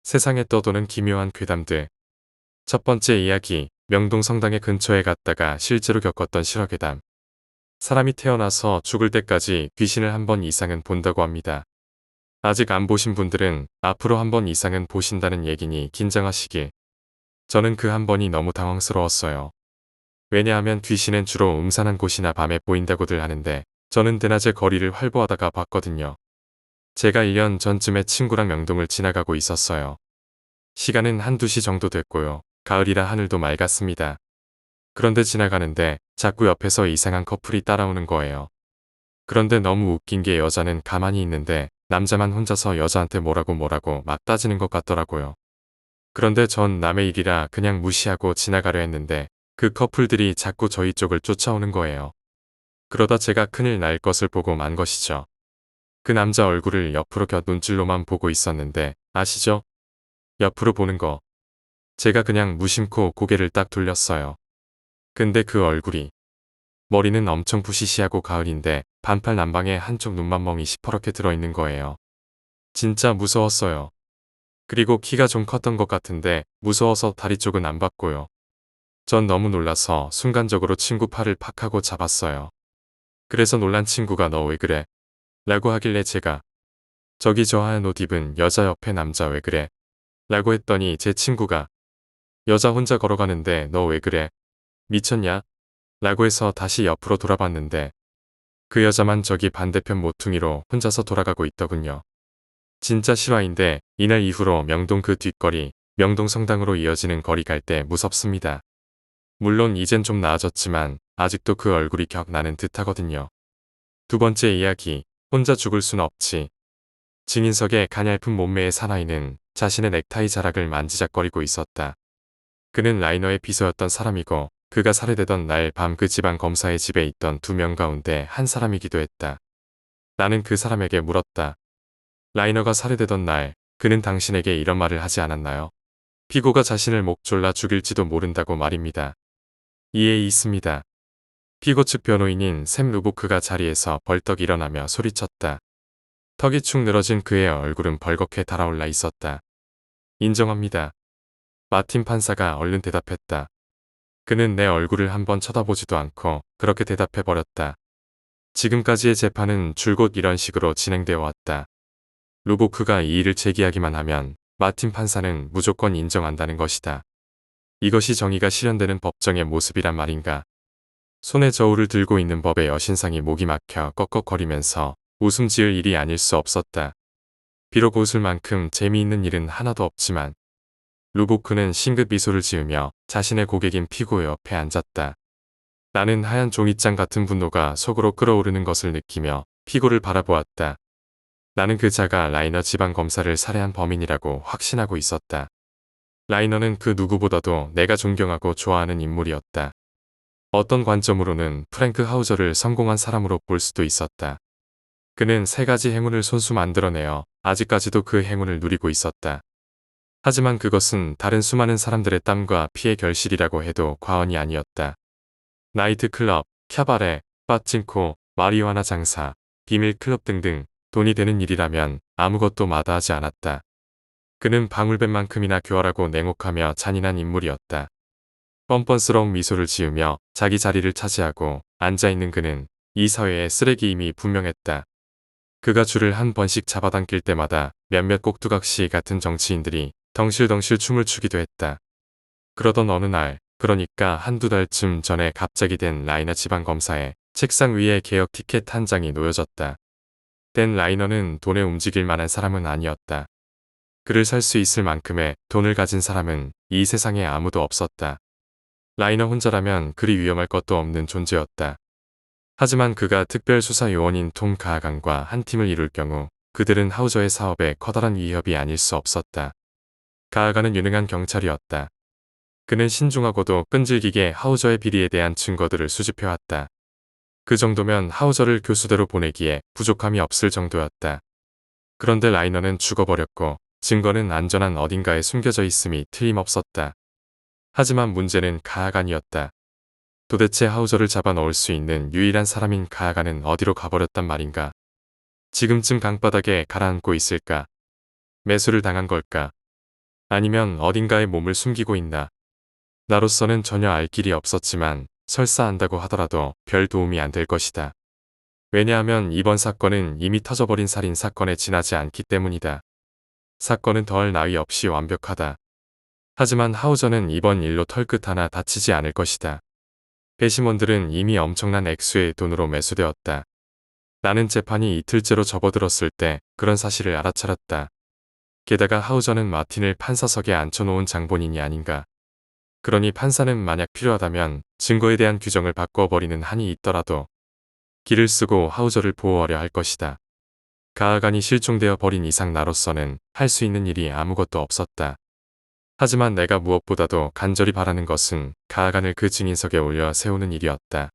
세상에 떠도는 기묘한 괴담들. 첫 번째 이야기, 명동 성당의 근처에 갔다가 실제로 겪었던 실화괴담. 사람이 태어나서 죽을 때까지 귀신을 한 번 이상은 본다고 합니다. 아직 안 보신 분들은 앞으로 한 번 이상은 보신다는 얘기니 긴장하시길. 저는 그 한 번이 너무 당황스러웠어요. 왜냐하면 귀신은 주로 음산한 곳이나 밤에 보인다고들 하는데 저는 대낮에 거리를 활보하다가 봤거든요. 제가 1년 전쯤에 친구랑 명동을 지나가고 있었어요. 시간은 한두 시 정도 됐고요. 가을이라 하늘도 맑았습니다. 그런데 지나가는데 자꾸 옆에서 이상한 커플이 따라오는 거예요. 그런데 너무 웃긴 게 여자는 가만히 있는데 남자만 혼자서 여자한테 뭐라고 막 따지는 것 같더라고요. 그런데 전 남의 일이라 그냥 무시하고 지나가려 했는데 그 커플들이 자꾸 저희 쪽을 쫓아오는 거예요. 그러다 제가 큰일 날 것을 보고 만 것이죠. 그 남자 얼굴을 옆으로 곁 눈질로만 보고 있었는데 아시죠? 옆으로 보는 거. 제가 그냥 무심코 고개를 딱 돌렸어요. 근데 그 얼굴이, 머리는 엄청 부시시하고 가을인데 반팔 남방에 한쪽 눈만 멍이 시퍼렇게 들어있는 거예요. 진짜 무서웠어요. 그리고 키가 좀 컸던 것 같은데 무서워서 다리 쪽은 안 봤고요. 전 너무 놀라서 순간적으로 친구 팔을 팍 하고 잡았어요. 그래서 놀란 친구가 너 왜 그래? 라고 하길래 제가 저기 저 하얀 옷 입은 여자 옆에 남자 왜 그래? 라고 했더니 제 친구가 여자 혼자 걸어가는데 너 왜 그래? 미쳤냐? 라고 해서 다시 옆으로 돌아봤는데 그 여자만 저기 반대편 모퉁이로 혼자서 돌아가고 있더군요. 진짜 실화인데 이날 이후로 명동 그 뒷거리, 명동 성당으로 이어지는 거리 갈 때 무섭습니다. 물론 이젠 좀 나아졌지만 아직도 그 얼굴이 기억나는 듯 하거든요. 두 번째 이야기, 혼자 죽을 순 없지. 증인석에 가냘픈 몸매의 사나이는 자신의 넥타이 자락을 만지작거리고 있었다. 그는 라이너의 비서였던 사람이고 그가 살해되던 날 밤 그 지방 검사의 집에 있던 2명 가운데 한 사람이기도 했다. 나는 그 사람에게 물었다. 라이너가 살해되던 날 그는 당신에게 이런 말을 하지 않았나요? 피고가 자신을 목 졸라 죽일지도 모른다고 말입니다. 이에 있습니다. 피고 측 변호인인 샘 루보크가 자리에서 벌떡 일어나며 소리쳤다. 턱이 축 늘어진 그의 얼굴은 벌겋게 달아올라 있었다. 인정합니다. 마틴 판사가 얼른 대답했다. 그는 내 얼굴을 한번 쳐다보지도 않고 그렇게 대답해버렸다. 지금까지의 재판은 줄곧 이런 식으로 진행되어 왔다. 루보크가 이 일을 제기하기만 하면 마틴 판사는 무조건 인정한다는 것이다. 이것이 정의가 실현되는 법정의 모습이란 말인가. 손에 저울을 들고 있는 법의 여신상이 목이 막혀 꺽꺽거리면서 웃음 지을 일이 아닐 수 없었다. 비록 웃을 만큼 재미있는 일은 하나도 없지만 루보크는 싱긋 미소를 지으며 자신의 고객인 피고 옆에 앉았다. 나는 하얀 종이장 같은 분노가 속으로 끓어오르는 것을 느끼며 피고를 바라보았다. 나는 그 자가 라이너 지방검사를 살해한 범인이라고 확신하고 있었다. 라이너는 그 누구보다도 내가 존경하고 좋아하는 인물이었다. 어떤 관점으로는 프랭크 하우저를 성공한 사람으로 볼 수도 있었다. 그는 3가지 행운을 손수 만들어내어 아직까지도 그 행운을 누리고 있었다. 하지만 그것은 다른 수많은 사람들의 땀과 피의 결실이라고 해도 과언이 아니었다. 나이트클럽, 캬바레, 빠찡코, 마리화나 장사, 비밀클럽 등등 돈이 되는 일이라면 아무것도 마다하지 않았다. 그는 방울뱀만큼이나 교활하고 냉혹하며 잔인한 인물이었다. 뻔뻔스러운 미소를 지으며 자기 자리를 차지하고 앉아있는 그는 이 사회의 쓰레기임이 분명했다. 그가 줄을 한 번씩 잡아당길 때마다 몇몇 꼭두각시 같은 정치인들이 덩실덩실 춤을 추기도 했다. 그러던 어느 날, 그러니까 한두 달쯤 전에 갑자기 된 라이너 지방검사의 책상 위에 개혁 티켓 한 장이 놓여졌다. 댄 라이너는 돈에 움직일 만한 사람은 아니었다. 그를 살 수 있을 만큼의 돈을 가진 사람은 이 세상에 아무도 없었다. 라이너 혼자라면 그리 위험할 것도 없는 존재였다. 하지만 그가 특별수사요원인 톰 가하간과 한 팀을 이룰 경우 그들은 하우저의 사업에 커다란 위협이 아닐 수 없었다. 가하간은 유능한 경찰이었다. 그는 신중하고도 끈질기게 하우저의 비리에 대한 증거들을 수집해왔다. 그 정도면 하우저를 교수대로 보내기에 부족함이 없을 정도였다. 그런데 라이너는 죽어버렸고 증거는 안전한 어딘가에 숨겨져 있음이 틀림없었다. 하지만 문제는 가하간이었다. 도대체 하우저를 잡아넣을 수 있는 유일한 사람인 가하간은 어디로 가버렸단 말인가. 지금쯤 강바닥에 가라앉고 있을까. 매수를 당한 걸까. 아니면 어딘가에 몸을 숨기고 있나. 나로서는 전혀 알 길이 없었지만 설사 안다고 하더라도 별 도움이 안 될 것이다. 왜냐하면 이번 사건은 이미 터져버린 살인 사건에 지나지 않기 때문이다. 사건은 더할 나위 없이 완벽하다. 하지만 하우저는 이번 일로 털끝 하나 다치지 않을 것이다. 배심원들은 이미 엄청난 액수의 돈으로 매수되었다. 나는 재판이 이틀째로 접어들었을 때 그런 사실을 알아차렸다. 게다가 하우저는 마틴을 판사석에 앉혀놓은 장본인이 아닌가. 그러니 판사는 만약 필요하다면 증거에 대한 규정을 바꿔버리는 한이 있더라도 길을 쓰고 하우저를 보호하려 할 것이다. 가하간이 실종되어 버린 이상 나로서는 할 수 있는 일이 아무것도 없었다. 하지만 내가 무엇보다도 간절히 바라는 것은 가하간을 그 증인석에 올려 세우는 일이었다.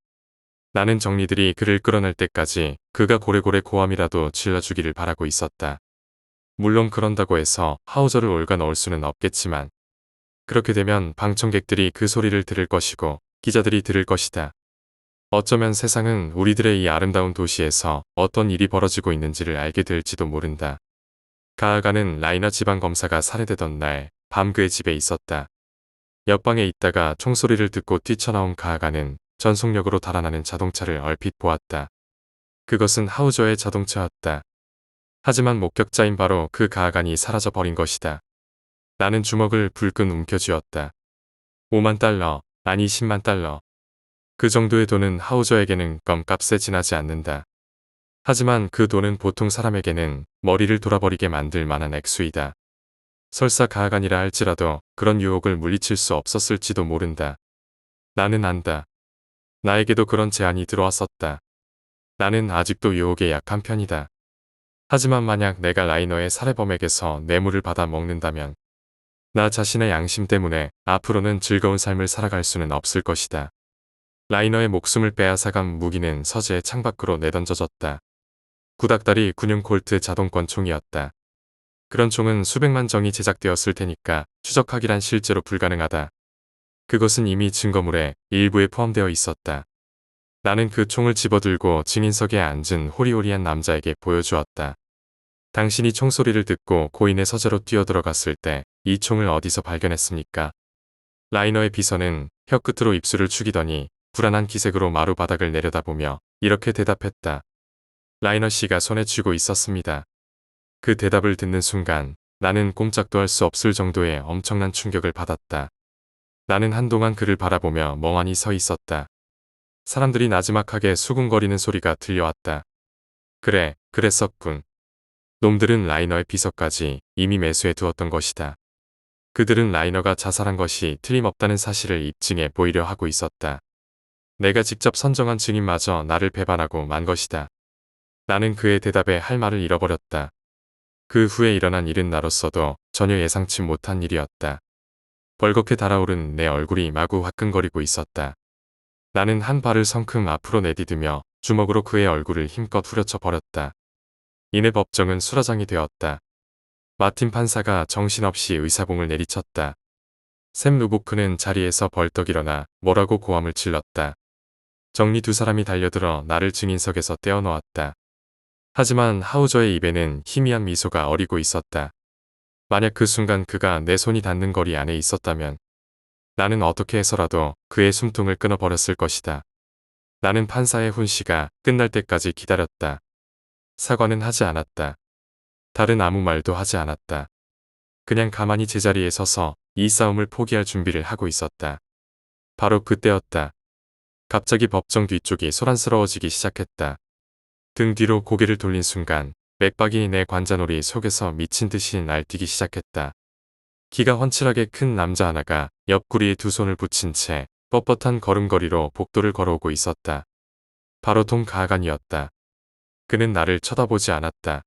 나는 정리들이 그를 끌어낼 때까지 그가 고래고래 고함이라도 질러주기를 바라고 있었다. 물론 그런다고 해서 하우저를 올가 넣을 수는 없겠지만 그렇게 되면 방청객들이 그 소리를 들을 것이고 기자들이 들을 것이다. 어쩌면 세상은 우리들의 이 아름다운 도시에서 어떤 일이 벌어지고 있는지를 알게 될지도 모른다. 가하간은 라이너 지방검사가 살해되던 날 밤 그의 집에 있었다. 옆방에 있다가 총소리를 듣고 뛰쳐나온 가하간은 전속력으로 달아나는 자동차를 얼핏 보았다. 그것은 하우저의 자동차였다. 하지만 목격자인 바로 그 가하간이 사라져 버린 것이다. 나는 주먹을 불끈 움켜쥐었다. 5만 달러, 아니 10만 달러. 그 정도의 돈은 하우저에게는 껌값에 지나지 않는다. 하지만 그 돈은 보통 사람에게는 머리를 돌아버리게 만들 만한 액수이다. 설사 가하간이라 할지라도 그런 유혹을 물리칠 수 없었을지도 모른다. 나는 안다. 나에게도 그런 제안이 들어왔었다. 나는 아직도 유혹에 약한 편이다. 하지만 만약 내가 라이너의 살해범에게서 뇌물을 받아 먹는다면 나 자신의 양심 때문에 앞으로는 즐거운 삶을 살아갈 수는 없을 것이다. 라이너의 목숨을 빼앗아간 무기는 서재의 창밖으로 내던져졌다. 구닥다리 군용 콜트 자동권 총이었다. 그런 총은 수백만 정이 제작되었을 테니까 추적하기란 실제로 불가능하다. 그것은 이미 증거물의 일부에 포함되어 있었다. 나는 그 총을 집어들고 증인석에 앉은 호리호리한 남자에게 보여주었다. 당신이 총소리를 듣고 고인의 서재로 뛰어들어갔을 때 이 총을 어디서 발견했습니까? 라이너의 비서는 혀끝으로 입술을 축이더니 불안한 기색으로 마루 바닥을 내려다보며 이렇게 대답했다. 라이너 씨가 손에 쥐고 있었습니다. 그 대답을 듣는 순간 나는 꼼짝도 할 수 없을 정도의 엄청난 충격을 받았다. 나는 한동안 그를 바라보며 멍하니 서 있었다. 사람들이 나지막하게 수군거리는 소리가 들려왔다. 그래, 그랬었군. 놈들은 라이너의 비서까지 이미 매수해 두었던 것이다. 그들은 라이너가 자살한 것이 틀림없다는 사실을 입증해 보이려 하고 있었다. 내가 직접 선정한 증인마저 나를 배반하고 만 것이다. 나는 그의 대답에 할 말을 잃어버렸다. 그 후에 일어난 일은 나로서도 전혀 예상치 못한 일이었다. 벌겋게 달아오른 내 얼굴이 마구 화끈거리고 있었다. 나는 한 발을 성큼 앞으로 내디디며 주먹으로 그의 얼굴을 힘껏 후려쳐 버렸다. 이내 법정은 수라장이 되었다. 마틴 판사가 정신없이 의사봉을 내리쳤다. 샘 루보크는 자리에서 벌떡 일어나 뭐라고 고함을 질렀다. 정리 두 사람이 달려들어 나를 증인석에서 떼어놓았다. 하지만 하우저의 입에는 희미한 미소가 어리고 있었다. 만약 그 순간 그가 내 손이 닿는 거리 안에 있었다면 나는 어떻게 해서라도 그의 숨통을 끊어버렸을 것이다. 나는 판사의 훈시가 끝날 때까지 기다렸다. 사과는 하지 않았다. 다른 아무 말도 하지 않았다. 그냥 가만히 제자리에 서서 이 싸움을 포기할 준비를 하고 있었다. 바로 그때였다. 갑자기 법정 뒤쪽이 소란스러워지기 시작했다. 등 뒤로 고개를 돌린 순간 맥박이 내 관자놀이 속에서 미친 듯이 날뛰기 시작했다. 키가 훤칠하게 큰 남자 하나가 옆구리에 두 손을 붙인 채 뻣뻣한 걸음걸이로 복도를 걸어오고 있었다. 바로 톰 가하간이었다. 그는 나를 쳐다보지 않았다.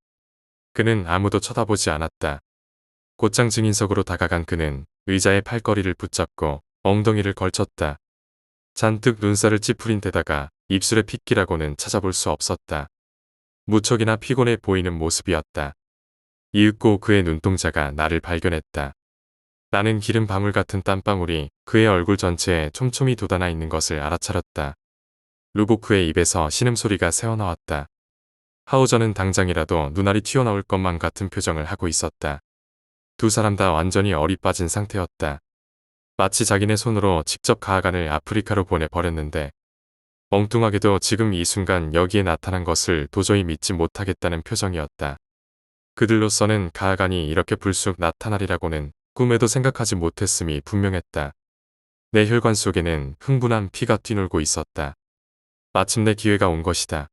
그는 아무도 쳐다보지 않았다. 곧장 증인석으로 다가간 그는 의자의 팔걸이를 붙잡고 엉덩이를 걸쳤다. 잔뜩 눈살을 찌푸린 데다가 입술의 핏기라고는 찾아볼 수 없었다. 무척이나 피곤해 보이는 모습이었다. 이윽고 그의 눈동자가 나를 발견했다. 나는 기름 방울 같은 땀방울이 그의 얼굴 전체에 촘촘히 돋아나 있는 것을 알아차렸다. 루보크의 입에서 신음소리가 새어나왔다. 하우저는 당장이라도 눈알이 튀어나올 것만 같은 표정을 하고 있었다. 두 사람 다 완전히 얼이 빠진 상태였다. 마치 자기네 손으로 직접 가하간을 아프리카로 보내버렸는데 엉뚱하게도 지금 이 순간 여기에 나타난 것을 도저히 믿지 못하겠다는 표정이었다. 그들로서는 가하간이 이렇게 불쑥 나타나리라고는 꿈에도 생각하지 못했음이 분명했다. 내 혈관 속에는 흥분한 피가 뛰놀고 있었다. 마침내 기회가 온 것이다.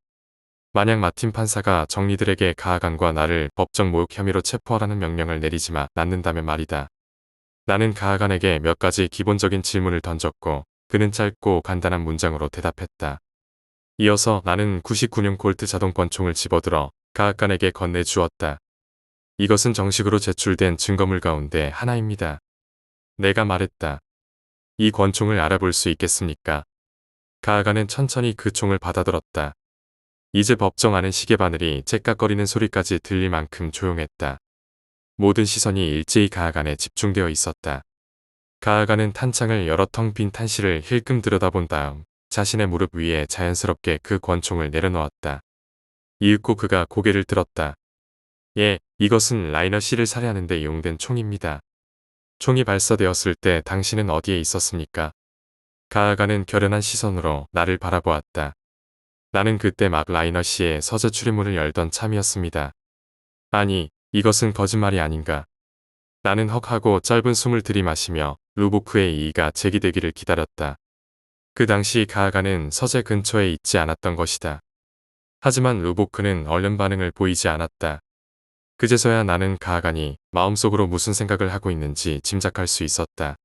만약 마틴 판사가 정리들에게 가하간과 나를 법정 모욕 혐의로 체포하라는 명령을 내리지 않는다면 말이다. 나는 가하간에게 몇 가지 기본적인 질문을 던졌고 그는 짧고 간단한 문장으로 대답했다. 이어서 나는 99년 콜트 자동권총을 집어들어 가하간에게 건네주었다. 이것은 정식으로 제출된 증거물 가운데 하나입니다. 내가 말했다. 이 권총을 알아볼 수 있겠습니까? 가하간은 천천히 그 총을 받아들었다. 이제 법정 안은 시계바늘이 째깍거리는 소리까지 들릴 만큼 조용했다. 모든 시선이 일제히 가하간에 집중되어 있었다. 가하간은 탄창을 열어 텅 빈 탄실을 힐끔 들여다본 다음 자신의 무릎 위에 자연스럽게 그 권총을 내려놓았다. 이윽고 그가 고개를 들었다. 예, 이것은 라이너 씨를 살해하는 데 이용된 총입니다. 총이 발사되었을 때 당신은 어디에 있었습니까? 가하간은 결연한 시선으로 나를 바라보았다. 나는 그때 막 라이너 씨의 서재 출입문을 열던 참이었습니다. 아니, 이것은 거짓말이 아닌가. 나는 헉하고 짧은 숨을 들이마시며 루보크의 이의가 제기되기를 기다렸다. 그 당시 가하간은 서재 근처에 있지 않았던 것이다. 하지만 루보크는 얼른 반응을 보이지 않았다. 그제서야 나는 가하간이 마음속으로 무슨 생각을 하고 있는지 짐작할 수 있었다.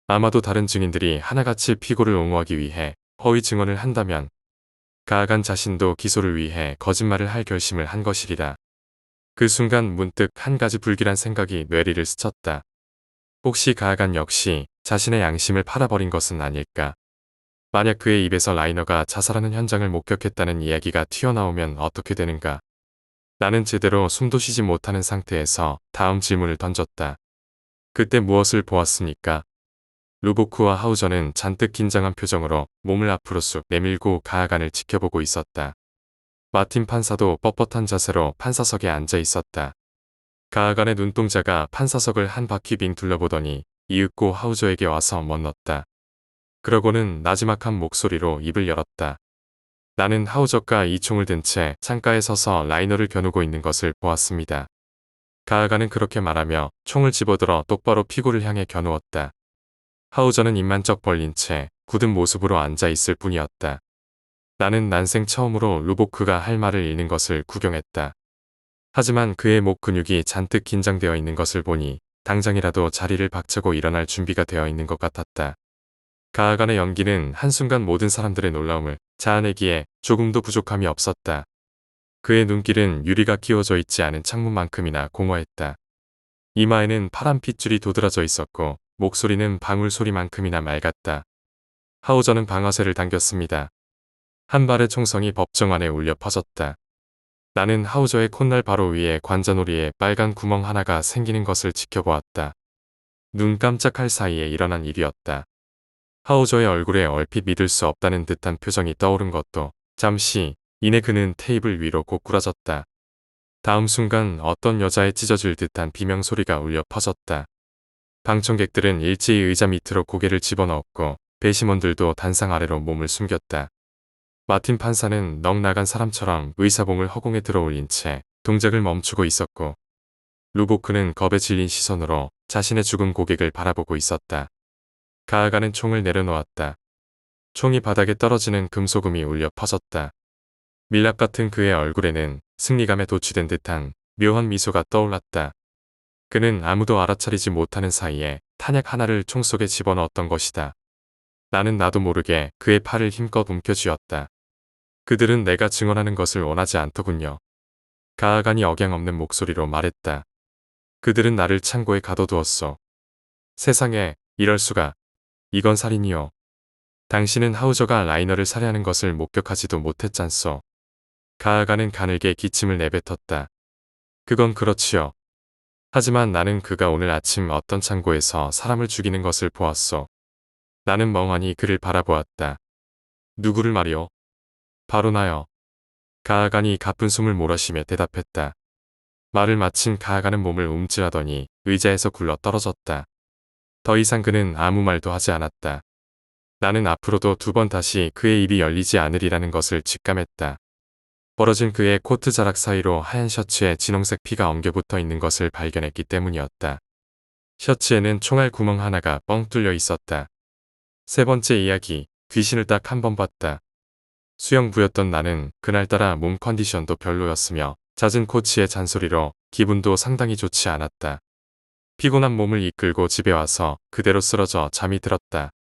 아마도 다른 증인들이 하나같이 피고를 옹호하기 위해 허위 증언을 한다면 가하간 자신도 기소를 위해 거짓말을 할 결심을 한 것이리라. 그 순간 문득 한 가지 불길한 생각이 뇌리를 스쳤다. 혹시 가하간 역시 자신의 양심을 팔아버린 것은 아닐까? 만약 그의 입에서 라이너가 자살하는 현장을 목격했다는 이야기가 튀어나오면 어떻게 되는가? 나는 제대로 숨도 쉬지 못하는 상태에서 다음 질문을 던졌다. 그때 무엇을 보았습니까? 루보크와 하우저는 잔뜩 긴장한 표정으로 몸을 앞으로 쑥 내밀고 가하간을 지켜보고 있었다. 마틴 판사도 뻣뻣한 자세로 판사석에 앉아 있었다. 가하간의 눈동자가 판사석을 한 바퀴 빙 둘러보더니 이윽고 하우저에게 와서 멋넣었다. 그러고는 나지막한 목소리로 입을 열었다. 나는 하우저가 이 총을 든 채 창가에 서서 라이너를 겨누고 있는 것을 보았습니다. 가하간은 그렇게 말하며 총을 집어들어 똑바로 피고를 향해 겨누었다. 하우저는 입만 쩍 벌린 채 굳은 모습으로 앉아 있을 뿐이었다. 나는 난생 처음으로 루보크가 할 말을 잃는 것을 구경했다. 하지만 그의 목 근육이 잔뜩 긴장되어 있는 것을 보니 당장이라도 자리를 박차고 일어날 준비가 되어 있는 것 같았다. 가하간의 연기는 한순간 모든 사람들의 놀라움을 자아내기에 조금도 부족함이 없었다. 그의 눈길은 유리가 끼워져 있지 않은 창문만큼이나 공허했다. 이마에는 파란 핏줄이 도드라져 있었고 목소리는 방울 소리만큼이나 맑았다. 하우저는 방아쇠를 당겼습니다. 한 발의 총성이 법정 안에 울려 퍼졌다. 나는 하우저의 콧날 바로 위에 관자놀이에 빨간 구멍 하나가 생기는 것을 지켜보았다. 눈 깜짝할 사이에 일어난 일이었다. 하우저의 얼굴에 얼핏 믿을 수 없다는 듯한 표정이 떠오른 것도 잠시 이내 그는 테이블 위로 고꾸라졌다. 다음 순간 어떤 여자의 찢어질 듯한 비명소리가 울려 퍼졌다. 방청객들은 일제히 의자 밑으로 고개를 집어넣었고 배심원들도 단상 아래로 몸을 숨겼다. 마틴 판사는 넋 나간 사람처럼 의사봉을 허공에 들어올린 채 동작을 멈추고 있었고 루보크는 겁에 질린 시선으로 자신의 죽은 고객을 바라보고 있었다. 가하간은 총을 내려놓았다. 총이 바닥에 떨어지는 금소금이 울려 퍼졌다. 밀랍 같은 그의 얼굴에는 승리감에 도취된 듯한 묘한 미소가 떠올랐다. 그는 아무도 알아차리지 못하는 사이에 탄약 하나를 총 속에 집어넣었던 것이다. 나는 나도 모르게 그의 팔을 힘껏 움켜쥐었다. 그들은 내가 증언하는 것을 원하지 않더군요. 가하간이 억양없는 목소리로 말했다. 그들은 나를 창고에 가둬두었소. 세상에, 이럴 수가. 이건 살인이요. 당신은 하우저가 라이너를 살해하는 것을 목격하지도 못했잖소. 가하간은 가늘게 기침을 내뱉었다. 그건 그렇지요. 하지만 나는 그가 오늘 아침 어떤 창고에서 사람을 죽이는 것을 보았소. 나는 멍하니 그를 바라보았다. 누구를 말이오? 바로 나요. 가하간이 가쁜 숨을 몰아쉬며 대답했다. 말을 마친 가아가는 몸을 움찔하더니 의자에서 굴러 떨어졌다. 더 이상 그는 아무 말도 하지 않았다. 나는 앞으로도 두 번 다시 그의 입이 열리지 않으리라는 것을 직감했다. 벌어진 그의 코트 자락 사이로 하얀 셔츠에 진홍색 피가 엉겨붙어 있는 것을 발견했기 때문이었다. 셔츠에는 총알 구멍 하나가 뻥 뚫려 있었다. 세 번째 이야기, 귀신을 딱 한 번 봤다. 수영부였던 나는 그날따라 몸 컨디션도 별로였으며 잦은 코치의 잔소리로 기분도 상당히 좋지 않았다. 피곤한 몸을 이끌고 집에 와서 그대로 쓰러져 잠이 들었다.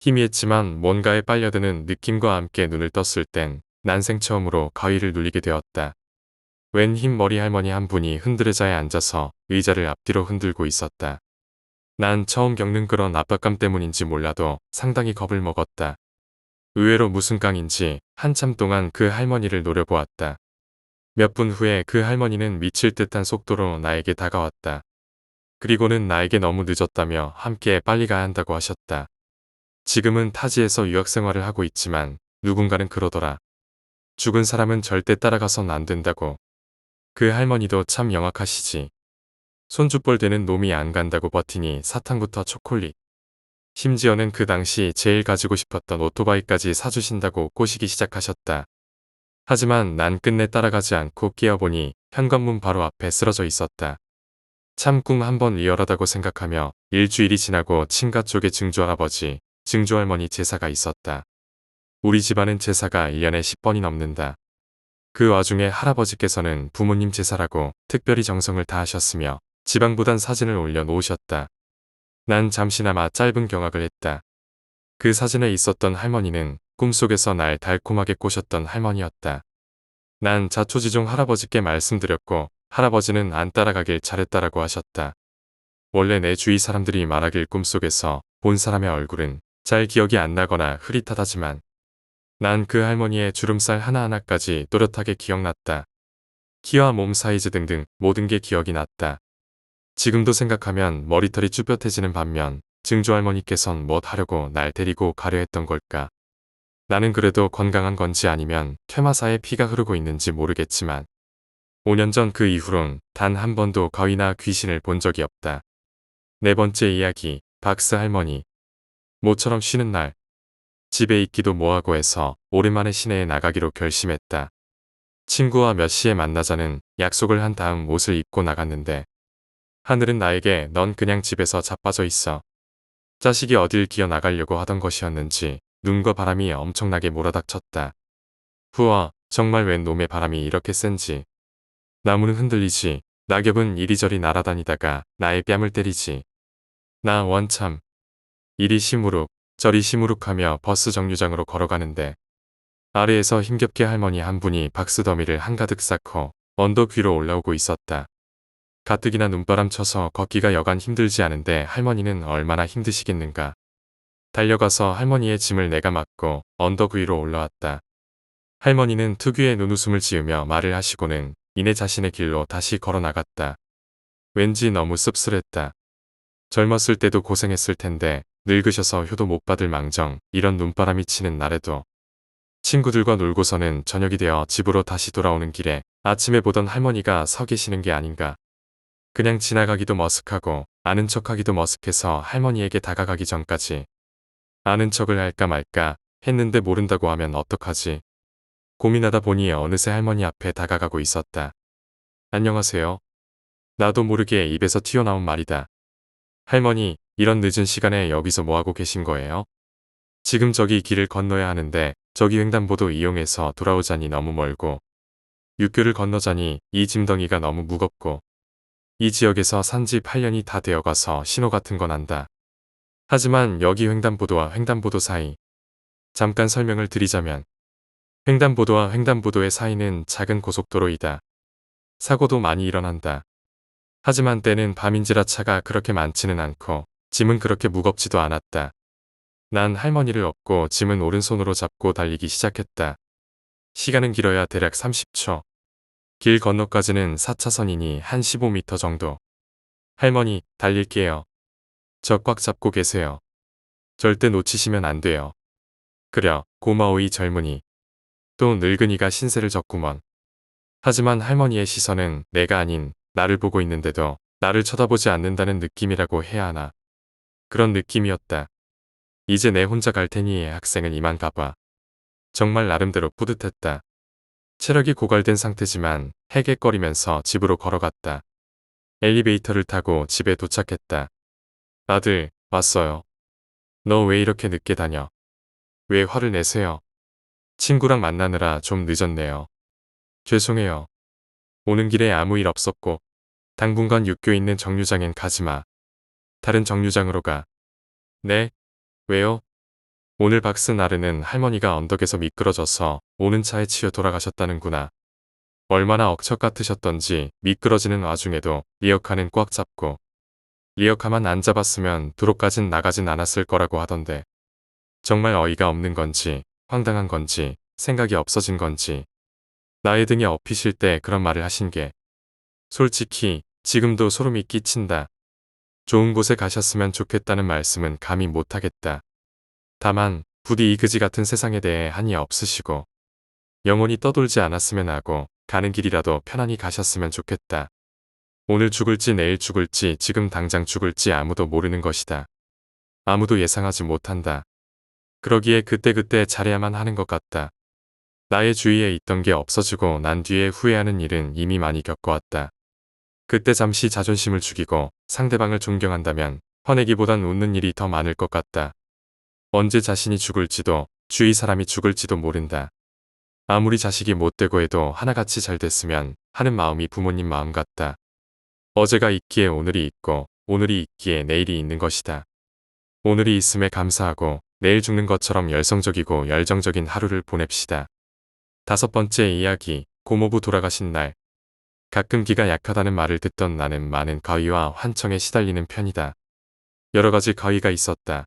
희미했지만 뭔가에 빨려드는 느낌과 함께 눈을 떴을 땐 난생 처음으로 가위를 눌리게 되었다. 웬 흰 머리 할머니 한 분이 흔들의자에 앉아서 의자를 앞뒤로 흔들고 있었다. 난 처음 겪는 그런 압박감 때문인지 몰라도 상당히 겁을 먹었다. 의외로 무슨 깡인지 한참 동안 그 할머니를 노려보았다. 몇 분 후에 그 할머니는 미칠 듯한 속도로 나에게 다가왔다. 그리고는 나에게 너무 늦었다며 함께 빨리 가야 한다고 하셨다. 지금은 타지에서 유학생활을 하고 있지만 누군가는 그러더라. 죽은 사람은 절대 따라가선 안 된다고. 그 할머니도 참 영악하시지. 손주볼 되는 놈이 안 간다고 버티니 사탕부터 초콜릿. 심지어는 그 당시 제일 가지고 싶었던 오토바이까지 사주신다고 꼬시기 시작하셨다. 하지만 난 끝내 따라가지 않고 끼어보니 현관문 바로 앞에 쓰러져 있었다. 참 꿈 한번 리얼하다고 생각하며 일주일이 지나고 친가 쪽에 증조할아버지, 증조할머니 제사가 있었다. 우리 집안은 제사가 1년에 10번이 넘는다. 그 와중에 할아버지께서는 부모님 제사라고 특별히 정성을 다하셨으며 지방보단 사진을 올려놓으셨다. 난 잠시나마 짧은 경악을 했다. 그 사진에 있었던 할머니는 꿈속에서 날 달콤하게 꼬셨던 할머니였다. 난 자초지종 할아버지께 말씀드렸고 할아버지는 안 따라가길 잘했다라고 하셨다. 원래 내 주위 사람들이 말하길 꿈속에서 본 사람의 얼굴은 잘 기억이 안 나거나 흐릿하다지만 난 그 할머니의 주름살 하나하나까지 또렷하게 기억났다. 키와 몸 사이즈 등등 모든 게 기억이 났다. 지금도 생각하면 머리털이 쭈뼛해지는 반면 증조할머니께선 뭐 하려고 날 데리고 가려 했던 걸까. 나는 그래도 건강한 건지 아니면 퇴마사에 피가 흐르고 있는지 모르겠지만 5년 전 그 이후론 단 한 번도 거위나 귀신을 본 적이 없다. 네 번째 이야기, 박스 할머니. 모처럼 쉬는 날, 집에 있기도 뭐하고 해서 오랜만에 시내에 나가기로 결심했다. 친구와 몇 시에 만나자는 약속을 한 다음 옷을 입고 나갔는데 하늘은 나에게 넌 그냥 집에서 자빠져 있어. 자식이 어딜 기어 나가려고 하던 것이었는지 눈과 바람이 엄청나게 몰아닥쳤다. 후와 정말 웬 놈의 바람이 이렇게 센지. 나무는 흔들리지, 낙엽은 이리저리 날아다니다가 나의 뺨을 때리지. 나 원참. 이리 시무룩, 저리 시무룩하며 버스 정류장으로 걸어가는데 아래에서 힘겹게 할머니 한 분이 박스 더미를 한가득 쌓고 언덕 위로 올라오고 있었다. 가뜩이나 눈바람 쳐서 걷기가 여간 힘들지 않은데 할머니는 얼마나 힘드시겠는가. 달려가서 할머니의 짐을 내가 맡고 언덕 위로 올라왔다. 할머니는 특유의 눈웃음을 지으며 말을 하시고는 이내 자신의 길로 다시 걸어나갔다. 왠지 너무 씁쓸했다. 젊었을 때도 고생했을 텐데 늙으셔서 효도 못 받을 망정 이런 눈바람이 치는 날에도 친구들과 놀고서는 저녁이 되어 집으로 다시 돌아오는 길에 아침에 보던 할머니가 서 계시는 게 아닌가. 그냥 지나가기도 머쓱하고 아는 척하기도 머쓱해서 할머니에게 다가가기 전까지 아는 척을 할까 말까 했는데 모른다고 하면 어떡하지. 고민하다 보니 어느새 할머니 앞에 다가가고 있었다. 안녕하세요. 나도 모르게 입에서 튀어나온 말이다. 할머니, 이런 늦은 시간에 여기서 뭐하고 계신 거예요? 지금 저기 길을 건너야 하는데 저기 횡단보도 이용해서 돌아오자니 너무 멀고 육교를 건너자니 이 짐덩이가 너무 무겁고 이 지역에서 산지 8년이 다 되어가서 신호 같은 건 안다. 하지만 여기 횡단보도와 횡단보도 사이 잠깐 설명을 드리자면 횡단보도와 횡단보도의 사이는 작은 고속도로이다. 사고도 많이 일어난다. 하지만 때는 밤인지라 차가 그렇게 많지는 않고 짐은 그렇게 무겁지도 않았다. 난 할머니를 업고 짐은 오른손으로 잡고 달리기 시작했다. 시간은 길어야 대략 30초. 길 건너까지는 4차선이니 한 15m 정도. 할머니, 달릴게요. 저 꽉 잡고 계세요. 절대 놓치시면 안 돼요. 그려, 고마워 이 젊은이. 또 늙은이가 신세를 졌구먼. 하지만 할머니의 시선은 내가 아닌 나를 보고 있는데도 나를 쳐다보지 않는다는 느낌이라고 해야 하나. 그런 느낌이었다. 이제 내 혼자 갈 테니 학생은 이만 가봐. 정말 나름대로 뿌듯했다. 체력이 고갈된 상태지만 헤갰거리면서 집으로 걸어갔다. 엘리베이터를 타고 집에 도착했다. 아들, 왔어요. 너 왜 이렇게 늦게 다녀? 왜 화를 내세요? 친구랑 만나느라 좀 늦었네요. 죄송해요. 오는 길에 아무 일 없었고 당분간 육교 있는 정류장엔 가지마. 다른 정류장으로 가. 네? 왜요? 오늘 박스 나르는 할머니가 언덕에서 미끄러져서 오는 차에 치여 돌아가셨다는구나. 얼마나 억척 같으셨던지 미끄러지는 와중에도 리어카는 꽉 잡고 리어카만 안 잡았으면 도로까진 나가진 않았을 거라고 하던데 정말 어이가 없는 건지 황당한 건지 생각이 없어진 건지 나의 등에 엎이실 때 그런 말을 하신 게 솔직히 지금도 소름이 끼친다. 좋은 곳에 가셨으면 좋겠다는 말씀은 감히 못하겠다. 다만 부디 이 그지 같은 세상에 대해 한이 없으시고 영원히 떠돌지 않았으면 하고 가는 길이라도 편안히 가셨으면 좋겠다. 오늘 죽을지 내일 죽을지 지금 당장 죽을지 아무도 모르는 것이다. 아무도 예상하지 못한다. 그러기에 그때그때 잘해야만 하는 것 같다. 나의 주위에 있던 게 없어지고 난 뒤에 후회하는 일은 이미 많이 겪어왔다. 그때 잠시 자존심을 죽이고 상대방을 존경한다면 화내기보단 웃는 일이 더 많을 것 같다. 언제 자신이 죽을지도 주위 사람이 죽을지도 모른다. 아무리 자식이 못되고 해도 하나같이 잘 됐으면 하는 마음이 부모님 마음 같다. 어제가 있기에 오늘이 있고 오늘이 있기에 내일이 있는 것이다. 오늘이 있음에 감사하고 내일 죽는 것처럼 열성적이고 열정적인 하루를 보냅시다. 5번째 이야기, 고모부 돌아가신 날. 가끔 기가 약하다는 말을 듣던 나는 많은 가위와 환청에 시달리는 편이다. 여러 가지 가위가 있었다.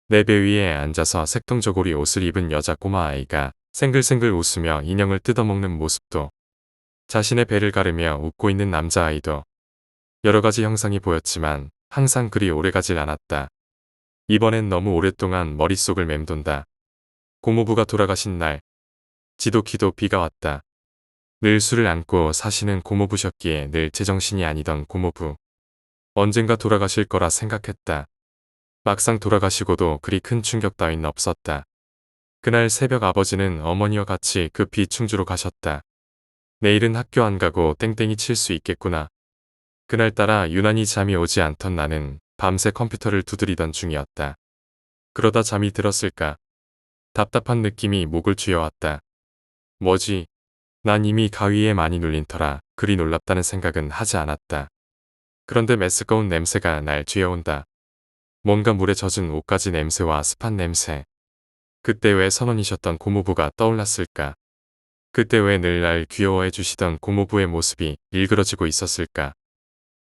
내 배 위에 앉아서 색동저고리 옷을 입은 여자 꼬마아이가 생글생글 웃으며 인형을 뜯어먹는 모습도, 자신의 배를 가르며 웃고 있는 남자아이도 여러 가지 형상이 보였지만 항상 그리 오래가질 않았다. 이번엔 너무 오랫동안 머릿속을 맴돈다. 고모부가 돌아가신 날, 지독히도 비가 왔다. 늘 술을 안고 사시는 고모부셨기에 늘 제정신이 아니던 고모부. 언젠가 돌아가실 거라 생각했다. 막상 돌아가시고도 그리 큰 충격 따윈 없었다. 그날 새벽 아버지는 어머니와 같이 급히 충주로 가셨다. 내일은 학교 안 가고 땡땡이 칠 수 있겠구나. 그날따라 유난히 잠이 오지 않던 나는 밤새 컴퓨터를 두드리던 중이었다. 그러다 잠이 들었을까? 답답한 느낌이 목을 쥐어왔다. 뭐지? 난 이미 가위에 많이 눌린 터라 그리 놀랍다는 생각은 하지 않았다. 그런데 메스꺼운 냄새가 날 쥐어온다. 뭔가 물에 젖은 옷가지 냄새와 습한 냄새. 그때 왜 선원이셨던 고모부가 떠올랐을까? 그때 왜 늘 날 귀여워해 주시던 고모부의 모습이 일그러지고 있었을까?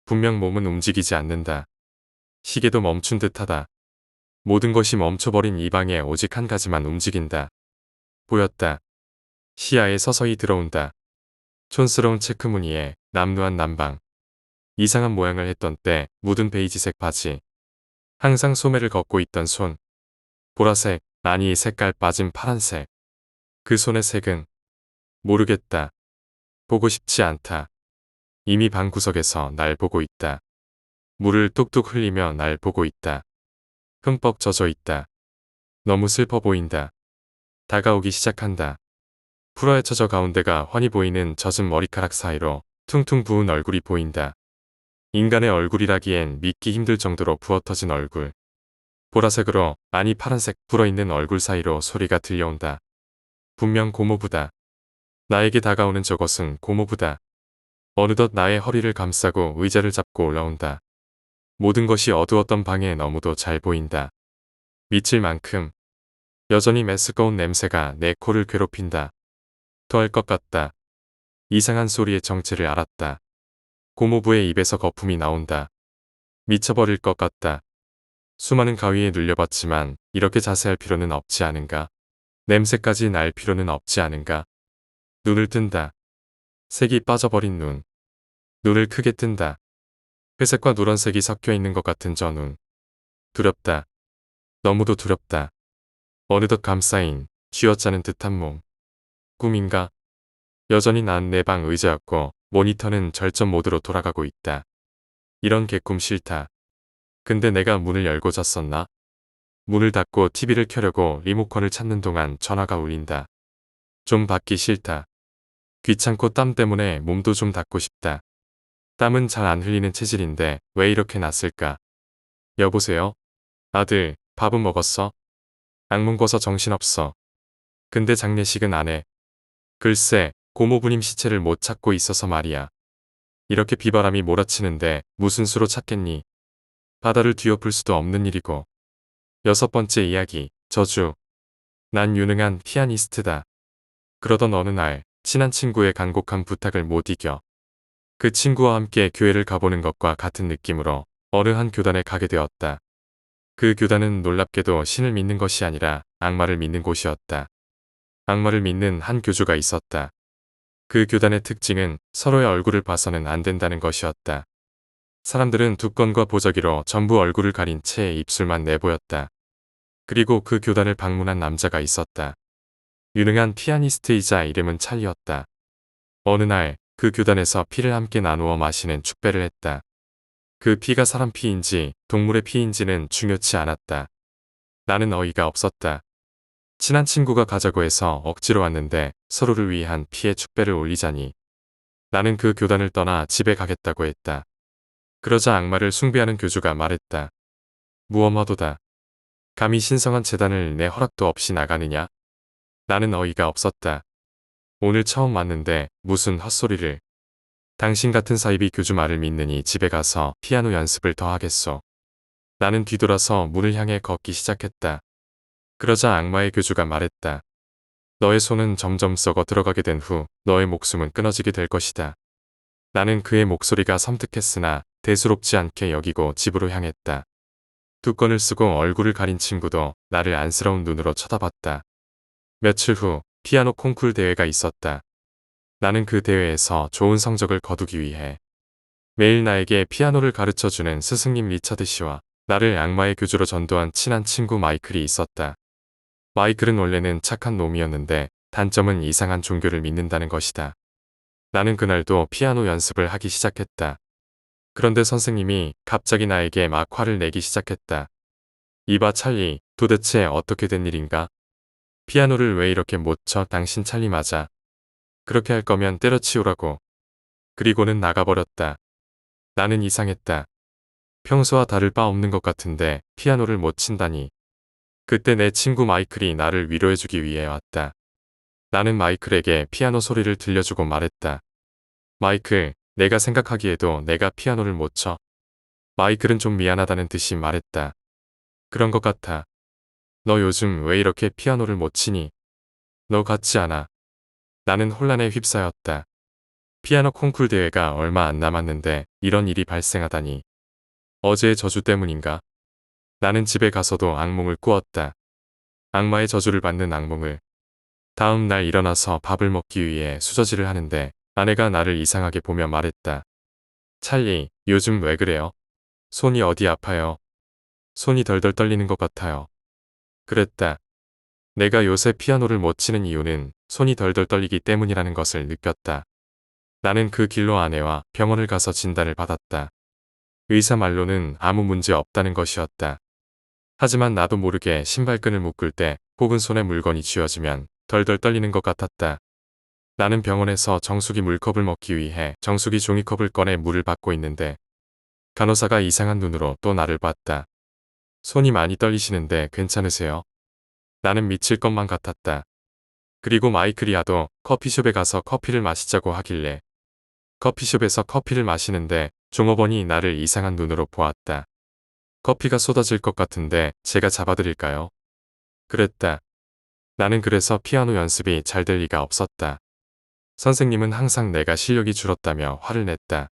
분명 몸은 움직이지 않는다. 시계도 멈춘 듯하다. 모든 것이 멈춰버린 이 방에 오직 한 가지만 움직인다. 보였다. 시야에 서서히 들어온다. 촌스러운 체크무늬에 남루한 남방. 이상한 모양을 했던 때 묻은 베이지색 바지. 항상 소매를 걷고 있던 손. 보라색, 아니 색깔 빠진 파란색. 그 손의 색은 모르겠다. 보고 싶지 않다. 이미 방구석에서 날 보고 있다. 물을 뚝뚝 흘리며 날 보고 있다. 흠뻑 젖어 있다. 너무 슬퍼 보인다. 다가오기 시작한다. 풀어헤쳐져 가운데가 훤히 보이는 젖은 머리카락 사이로 퉁퉁 부은 얼굴이 보인다. 인간의 얼굴이라기엔 믿기 힘들 정도로 부어터진 얼굴. 보라색으로, 아니 파란색 불어있는 얼굴 사이로 소리가 들려온다. 분명 고모부다. 나에게 다가오는 저것은 고모부다. 어느덧 나의 허리를 감싸고 의자를 잡고 올라온다. 모든 것이 어두웠던 방에 너무도 잘 보인다. 미칠 만큼 여전히 메스꺼운 냄새가 내 코를 괴롭힌다. 토할 것 같다. 이상한 소리의 정체를 알았다. 고모부의 입에서 거품이 나온다. 미쳐버릴 것 같다. 수많은 가위에 눌려봤지만 이렇게 자세할 필요는 없지 않은가. 냄새까지 날 필요는 없지 않은가. 눈을 뜬다. 색이 빠져버린 눈. 눈을 크게 뜬다. 회색과 누런색이 섞여 있는 것 같은 저 눈. 두렵다. 너무도 두렵다. 어느덧 감싸인 쥐어짜는 듯한 몸. 꿈인가? 여전히 난 내 방 의자였고 모니터는 절전 모드로 돌아가고 있다. 이런 개꿈 싫다. 근데 내가 문을 열고 잤었나? 문을 닫고 TV를 켜려고 리모컨을 찾는 동안 전화가 울린다. 좀 받기 싫다. 귀찮고 땀 때문에 몸도 좀 닦고 싶다. 땀은 잘 안 흘리는 체질인데 왜 이렇게 났을까? 여보세요? 아들, 밥은 먹었어? 악몽 꿔서 정신없어. 근데 장례식은 안 해. 글쎄, 고모부님 시체를 못 찾고 있어서 말이야. 이렇게 비바람이 몰아치는데 무슨 수로 찾겠니? 바다를 뒤엎을 수도 없는 일이고. 6번째 이야기, 저주. 난 유능한 피아니스트다. 그러던 어느 날, 친한 친구의 간곡한 부탁을 못 이겨. 그 친구와 함께 교회를 가보는 것과 같은 느낌으로 어느 한 교단에 가게 되었다. 그 교단은 놀랍게도 신을 믿는 것이 아니라 악마를 믿는 곳이었다. 악마를 믿는 한 교주가 있었다. 그 교단의 특징은 서로의 얼굴을 봐서는 안 된다는 것이었다. 사람들은 두건과 보자기로 전부 얼굴을 가린 채 입술만 내보였다. 그리고 그 교단을 방문한 남자가 있었다. 유능한 피아니스트이자 이름은 찰리였다. 어느 날 그 교단에서 피를 함께 나누어 마시는 축배를 했다. 그 피가 사람 피인지 동물의 피인지는 중요치 않았다. 나는 어이가 없었다. 친한 친구가 가자고 해서 억지로 왔는데 서로를 위한 피의 축배를 올리자니. 나는 그 교단을 떠나 집에 가겠다고 했다. 그러자 악마를 숭배하는 교주가 말했다. 무엄하도다. 감히 신성한 재단을 내 허락도 없이 나가느냐? 나는 어이가 없었다. 오늘 처음 왔는데 무슨 헛소리를. 당신 같은 사입이 교주 말을 믿느니 집에 가서 피아노 연습을 더 하겠소. 나는 뒤돌아서 문을 향해 걷기 시작했다. 그러자 악마의 교주가 말했다. 너의 손은 점점 썩어 들어가게 된 후 너의 목숨은 끊어지게 될 것이다. 나는 그의 목소리가 섬뜩했으나 대수롭지 않게 여기고 집으로 향했다. 두건을 쓰고 얼굴을 가린 친구도 나를 안쓰러운 눈으로 쳐다봤다. 며칠 후 피아노 콩쿨 대회가 있었다. 나는 그 대회에서 좋은 성적을 거두기 위해 매일 나에게 피아노를 가르쳐주는 스승님 리처드 씨와 나를 악마의 교주로 전도한 친한 친구 마이클이 있었다. 마이클은 원래는 착한 놈이었는데 단점은 이상한 종교를 믿는다는 것이다. 나는 그날도 피아노 연습을 하기 시작했다. 그런데 선생님이 갑자기 나에게 막 화를 내기 시작했다. 이봐 찰리, 도대체 어떻게 된 일인가? 피아노를 왜 이렇게 못 쳐? 당신 찰리 맞아. 그렇게 할 거면 때려치우라고. 그리고는 나가버렸다. 나는 이상했다. 평소와 다를 바 없는 것 같은데 피아노를 못 친다니. 그때 내 친구 마이클이 나를 위로해주기 위해 왔다. 나는 마이클에게 피아노 소리를 들려주고 말했다. 마이클, 내가 생각하기에도 내가 피아노를 못 쳐. 마이클은 좀 미안하다는 듯이 말했다. 그런 것 같아. 너 요즘 왜 이렇게 피아노를 못 치니? 너 같지 않아. 나는 혼란에 휩싸였다. 피아노 콩쿨 대회가 얼마 안 남았는데 이런 일이 발생하다니. 어제의 저주 때문인가? 나는 집에 가서도 악몽을 꾸었다. 악마의 저주를 받는 악몽을. 다음 날 일어나서 밥을 먹기 위해 수저질을 하는데 아내가 나를 이상하게 보며 말했다. 찰리, 요즘 왜 그래요? 손이 어디 아파요? 손이 덜덜 떨리는 것 같아요. 그랬다. 내가 요새 피아노를 못 치는 이유는 손이 덜덜 떨리기 때문이라는 것을 느꼈다. 나는 그 길로 아내와 병원을 가서 진단을 받았다. 의사 말로는 아무 문제 없다는 것이었다. 하지만 나도 모르게 신발끈을 묶을 때 혹은 손에 물건이 쥐어지면 덜덜 떨리는 것 같았다. 나는 병원에서 정수기 물컵을 먹기 위해 정수기 종이컵을 꺼내 물을 받고 있는데 간호사가 이상한 눈으로 또 나를 봤다. 손이 많이 떨리시는데 괜찮으세요? 나는 미칠 것만 같았다. 그리고 마이클이 하도 커피숍에 가서 커피를 마시자고 하길래 커피숍에서 커피를 마시는데 종업원이 나를 이상한 눈으로 보았다. 커피가 쏟아질 것 같은데 제가 잡아드릴까요? 그랬다. 나는 그래서 피아노 연습이 잘 될 리가 없었다. 선생님은 항상 내가 실력이 줄었다며 화를 냈다.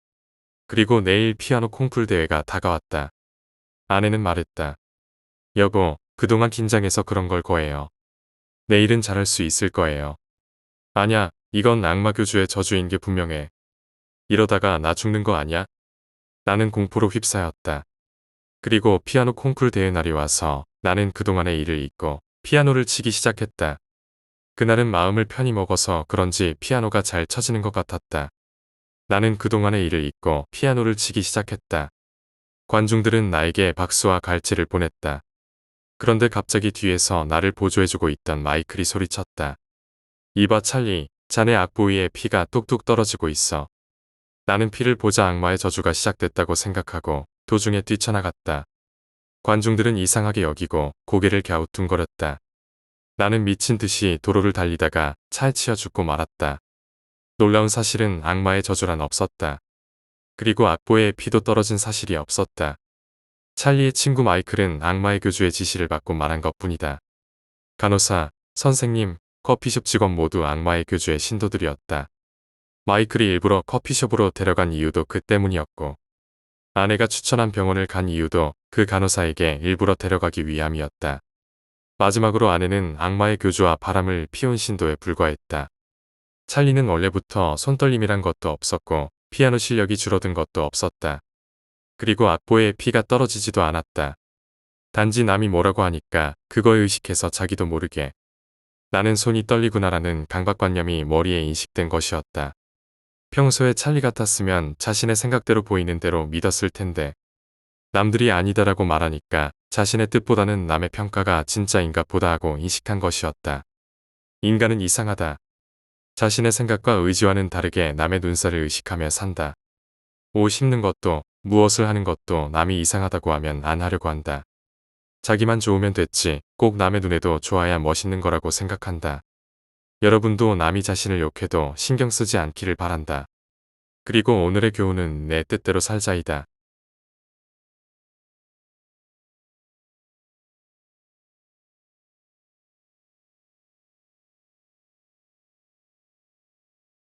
그리고 내일 피아노 콩쿨 대회가 다가왔다. 아내는 말했다. 여보, 그동안 긴장해서 그런 걸 거예요. 내일은 잘할 수 있을 거예요. 아냐, 이건 악마 교주의 저주인 게 분명해. 이러다가 나 죽는 거 아냐? 나는 공포로 휩싸였다. 그리고 피아노 콩쿨 대회 날이 와서 나는 그동안의 일을 잊고 피아노를 치기 시작했다. 그날은 마음을 편히 먹어서 그런지 피아노가 잘 쳐지는 것 같았다. 나는 그동안의 일을 잊고 피아노를 치기 시작했다. 관중들은 나에게 박수와 갈채를 보냈다. 그런데 갑자기 뒤에서 나를 보조해주고 있던 마이클이 소리쳤다. 이봐 찰리, 자네 악보 위에 피가 뚝뚝 떨어지고 있어. 나는 피를 보자 악마의 저주가 시작됐다고 생각하고 도중에 뛰쳐나갔다. 관중들은 이상하게 여기고 고개를 갸우뚱거렸다. 나는 미친 듯이 도로를 달리다가 차에 치여 죽고 말았다. 놀라운 사실은 악마의 저주란 없었다. 그리고 악보에 피도 떨어진 사실이 없었다. 찰리의 친구 마이클은 악마의 교주의 지시를 받고 말한 것뿐이다. 간호사, 선생님, 커피숍 직원 모두 악마의 교주의 신도들이었다. 마이클이 일부러 커피숍으로 데려간 이유도 그 때문이었고, 아내가 추천한 병원을 간 이유도 그 간호사에게 일부러 데려가기 위함이었다. 마지막으로 아내는 악마의 교주와 바람을 피운 신도에 불과했다. 찰리는 원래부터 손떨림이란 것도 없었고 피아노 실력이 줄어든 것도 없었다. 그리고 악보에 피가 떨어지지도 않았다. 단지 남이 뭐라고 하니까 그거에 의식해서 자기도 모르게 나는 손이 떨리구나라는 강박관념이 머리에 인식된 것이었다. 평소에 찰리 같았으면 자신의 생각대로 보이는 대로 믿었을 텐데 남들이 아니다라고 말하니까 자신의 뜻보다는 남의 평가가 진짜인가 보다 하고 인식한 것이었다. 인간은 이상하다. 자신의 생각과 의지와는 다르게 남의 눈살을 의식하며 산다. 옷 입는 것도 무엇을 하는 것도 남이 이상하다고 하면 안 하려고 한다. 자기만 좋으면 됐지 꼭 남의 눈에도 좋아야 멋있는 거라고 생각한다. 여러분도 남이 자신을 욕해도 신경 쓰지 않기를 바란다. 그리고 오늘의 교훈은 내 뜻대로 살자이다.